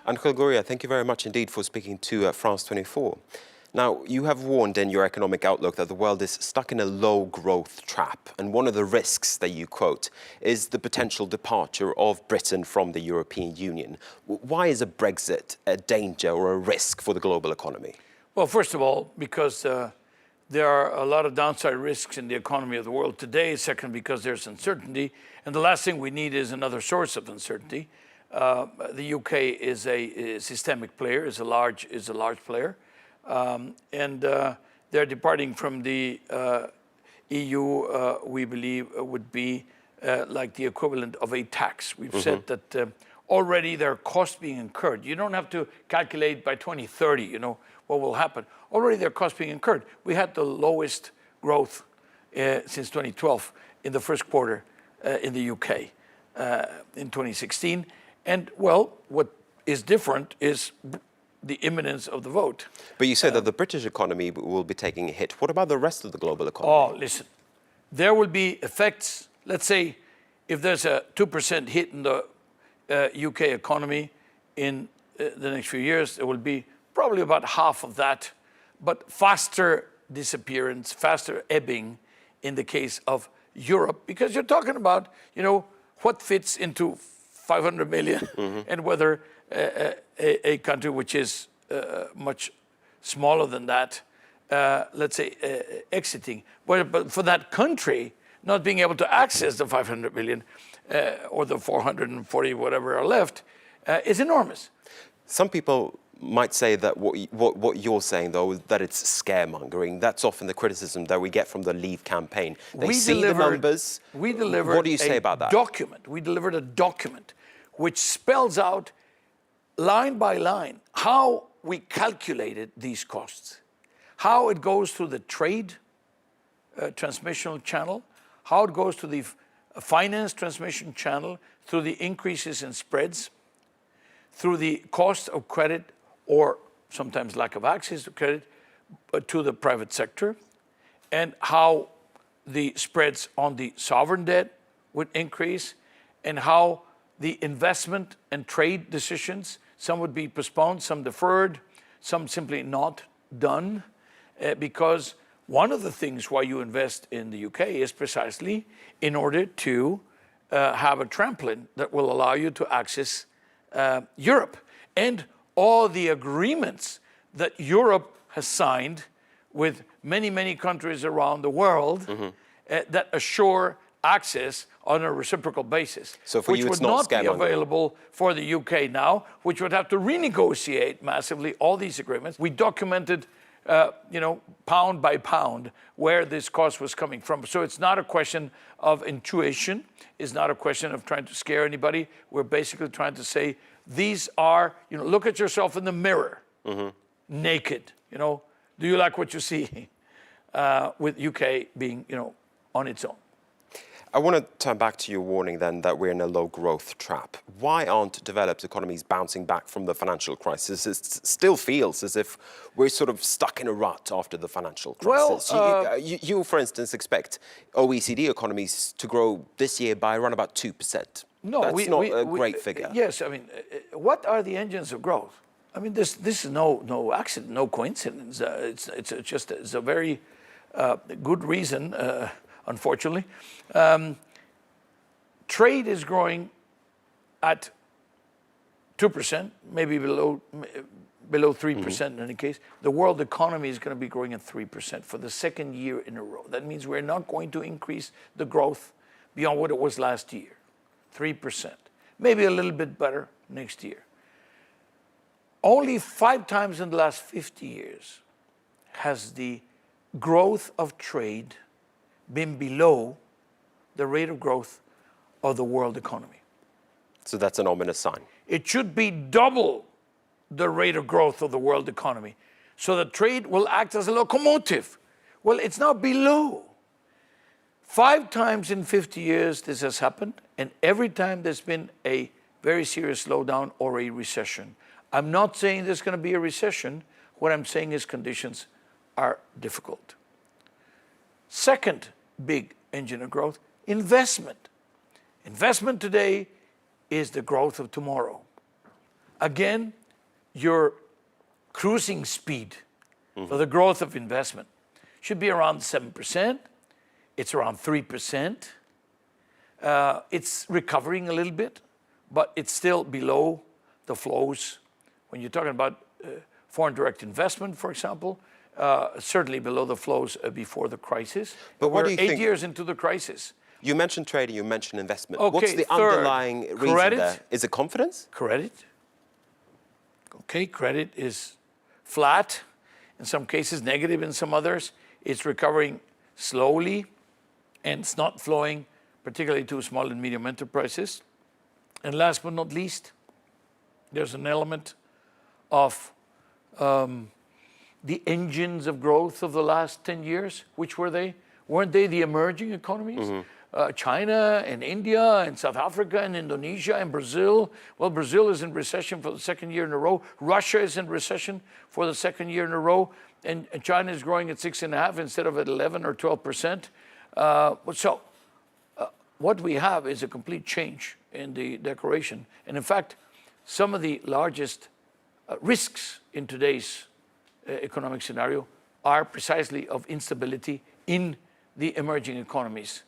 Angel Gurria, thank you very much indeed for speaking to France 24. Now, you have warned in your economic outlook that the world is stuck in a low growth trap. And one of the risks that you quote is the potential departure of Britain from the European Union. Why is a Brexit a danger or a risk for the global economy? Well, first of all, because there are a lot of downside risks in the economy of the world today. Second, because there's uncertainty. And the last thing we need is another source of uncertainty. The UK is a systemic player, is a large player. And they're departing from the EU, we believe, would be like the equivalent of a tax. We've said that already there are costs being incurred. You don't have to calculate by 2030, you know, what will happen. Already there are costs being incurred. We had the lowest growth since 2012 in the first quarter in the UK in 2016. And, well, what is different is the imminence of the vote. But you say that the British economy will be taking a hit. What about the rest of the global economy? Oh, listen, there will be effects. Let's say if there's a 2% hit in the UK economy in the next few years, there will be probably about half of that, but faster disappearance, faster ebbing in the case of Europe, because you're talking about, you know, what fits into 500 million and whether a country which is much smaller than that, let's say, exiting. But for that country, not being able to access the 500 million or the 440 whatever are left is enormous. Some people might say that what you're saying, though, that it's scaremongering. That's often the criticism that we get from the Leave campaign. They see the numbers. We delivered what do you say about that? We delivered a document which spells out line by line how we calculated these costs, how it goes through the trade transmission channel, how it goes to the finance transmission channel, through the increases in spreads, through the cost of credit or sometimes lack of access to credit to the private sector, and how the spreads on the sovereign debt would increase, and how the investment and trade decisions, some would be postponed, some deferred, some simply not done, because one of the things why you invest in the UK is precisely in order to have a trampoline that will allow you to access Europe. And all the agreements that Europe has signed with many, many countries around the world that assure access on a reciprocal basis, so for which you, it's would not be scaremongering. available for the UK now, which would have to renegotiate massively all these agreements. We documented, you know, pound by pound where this cost was coming from. So it's not a question of intuition. It's not a question of trying to scare anybody. We're basically trying to say, these are, you know, look at yourself in the mirror, naked, you know. Do you like what you see with UK being, you know, on its own? I want to turn back to your warning then that we're in a low growth trap. Why aren't developed economies bouncing back from the financial crisis? It still feels as if we're sort of stuck in a rut after the financial crisis. Well, you, for instance, expect OECD economies to grow this year by around about 2%. No, that's not a great figure. Yes, I mean, what are the engines of growth? I mean, this is no accident, no coincidence. It's a very good reason, unfortunately. Trade is growing at 2%, maybe below 3% in any case. The world economy is going to be growing at 3% for the second year in a row. That means we're not going to increase the growth beyond what it was last year. 3%, maybe a little bit better next year. Only 5 times in the last 50 years has the growth of trade been below the rate of growth of the world economy. So that's an ominous sign. It should be double the rate of growth of the world economy, so that trade will act as a locomotive. Well, it's now below. 5 times in 50 years this has happened, and every time there's been a very serious slowdown or a recession. I'm not saying there's going to be a recession. What I'm saying is conditions are difficult. Second big engine of growth, investment. Investment today is the growth of tomorrow. again, your cruising speed for the growth of investment should be around 7%. It's around 3%. It's recovering a little bit, but it's still below the flows. When you're talking about foreign direct investment, for example, certainly below the flows before the crisis. But what we're do you think? 8 years into the crisis. You mentioned trading, you mentioned investment. Okay, What's the third, underlying reason credit. there? Is it confidence? Credit. Okay, credit is flat, in some cases negative in some others. It's recovering slowly, and it's not flowing particularly to small and medium enterprises. And last but not least, there's an element of the engines of growth of the last 10 years. Which were they? Weren't they the emerging economies? China and India and South Africa and Indonesia and Brazil. Well, Brazil is in recession for the second year in a row. Russia is in recession for the second year in a row. And China is growing at 6.5% instead of at 11 or 12%. So what we have is a complete change in the decoration. And in fact, some of the largest risks in today's economic scenario are precisely of instability in the emerging economies,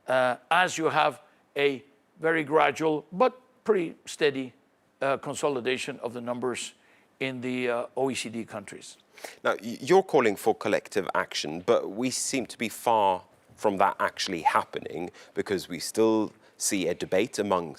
as you have a very gradual but pretty steady consolidation of the numbers in the OECD countries. Now, you're calling for collective action, but we seem to be far from that actually happening, because we still see a debate among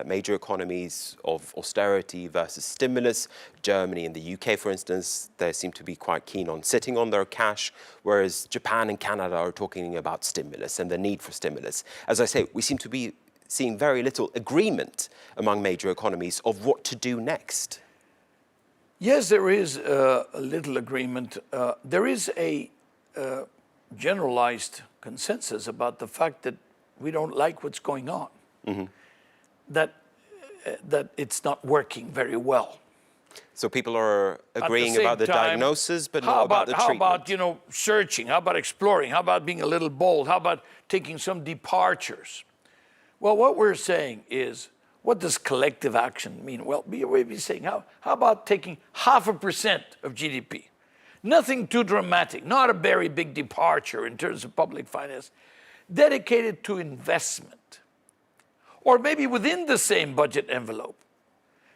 major economies of austerity versus stimulus. Germany and the UK, for instance, they seem to be quite keen on sitting on their cash, whereas Japan and Canada are talking about stimulus and the need for stimulus. As I say, we seem to be seeing very little agreement among major economies of what to do next. Yes, there is a little agreement. There is a generalized consensus about the fact that we don't like what's going on, that it's not working very well. So people are agreeing about the diagnosis, but not about the treatment. How about, searching? How about exploring? How about being a little bold? How about taking some departures? Well, what we're saying is, what does collective action mean? Well, we're saying, how about taking 0.5% of GDP? Nothing too dramatic, not a very big departure in terms of public finance, dedicated to investment. Or maybe within the same budget envelope,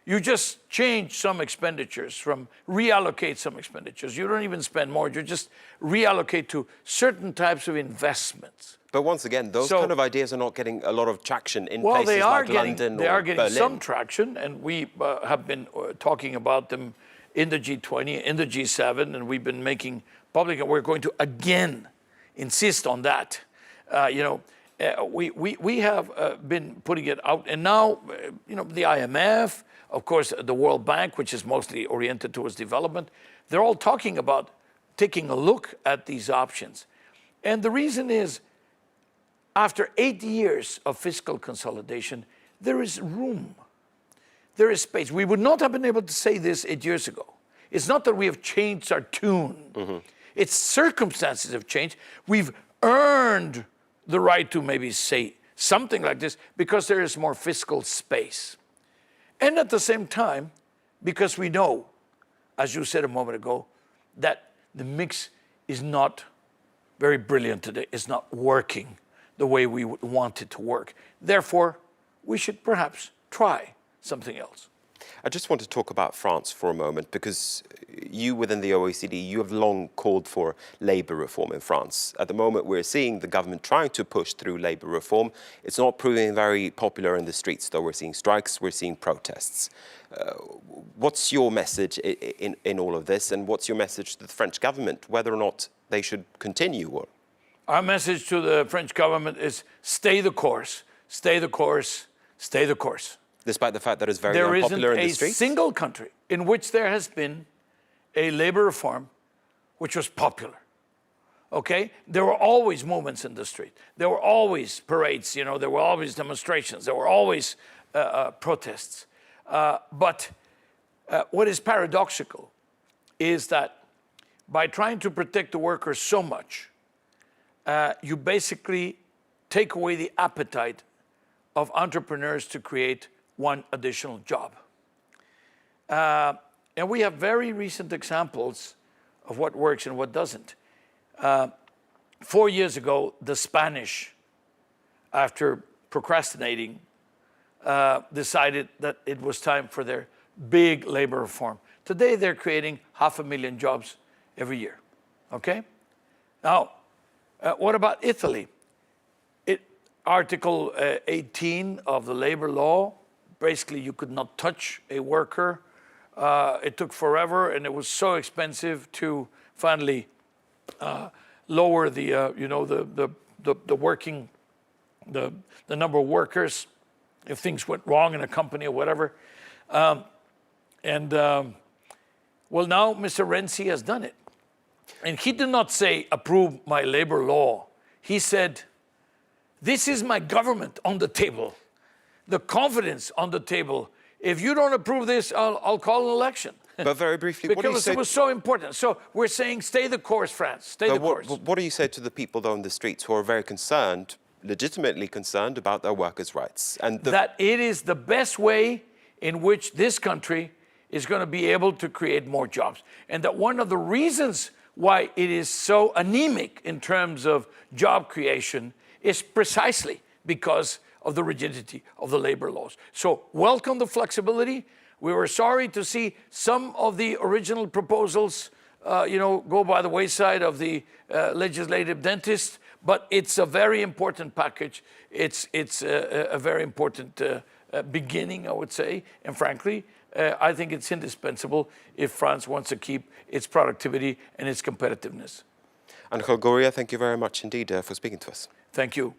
you just change some expenditures, reallocate some expenditures. You don't even spend more, you just reallocate to certain types of investments. But once again, those kind of ideas are not getting a lot of traction in places like London or Berlin. They are getting some traction, and we have been talking about them in the G20, in the G7, and we've been making public, and we're going to again insist on that. We have been putting it out, and now, the IMF, of course, the World Bank, which is mostly oriented towards development, they're all talking about taking a look at these options. And the reason is, after 8 years of fiscal consolidation, there is room. There is space. We would not have been able to say this 8 years ago. It's not that we have changed our tune. It's circumstances have changed. We've earned the right to maybe say something like this because there is more fiscal space. And at the same time, because we know, as you said a moment ago, that the mix is not very brilliant today. It's not working the way we would want it to work. Therefore, we should perhaps try something else. I just want to talk about France for a moment, because you within the OECD, you have long called for labour reform in France. At the moment, we're seeing the government trying to push through labour reform. It's not proving very popular in the streets, though. We're seeing strikes, we're seeing protests. What's your message in all of this, and what's your message to the French government, whether or not they should continue? Or? Our message to the French government is stay the course, stay the course, stay the course. Despite the fact that it's very unpopular in the streets? There isn't a single country in which there has been a labor reform which was popular, okay? There were always movements in the street. There were always parades, there were always demonstrations. There were always protests. But what is paradoxical is that by trying to protect the workers so much, you basically take away the appetite of entrepreneurs to create one additional job. And we have very recent examples of what works and what doesn't. 4 years ago, the Spanish, after procrastinating, decided that it was time for their big labor reform. Today, they're creating 500,000 jobs every year, okay? Now, what about Italy? Article 18 of the labor law, basically you could not touch a worker. It took forever, and it was so expensive to finally lower the, the working, the number of workers if things went wrong in a company or whatever. Well, now Mr. Renzi has done it. And he did not say, approve my labor law. He said, this is my government on the table, the confidence on the table. If you don't approve this, I'll call an election. But very briefly, what do you say? Because it was so important. So we're saying, stay the course, France, stay the course. What do you say to the people, though, in the streets who are very concerned, legitimately concerned about their workers' rights? And that it is the best way in which this country is going to be able to create more jobs. And that one of the reasons why it is so anemic in terms of job creation is precisely because of the rigidity of the labor laws. So welcome the flexibility. We were sorry to see some of the original proposals, go by the wayside of the legislative dentist, but it's a very important package. It's a very important beginning, I would say. And frankly, I think it's indispensable if France wants to keep its productivity and its competitiveness. Angel Gurria, thank you very much indeed for speaking to us. Thank you.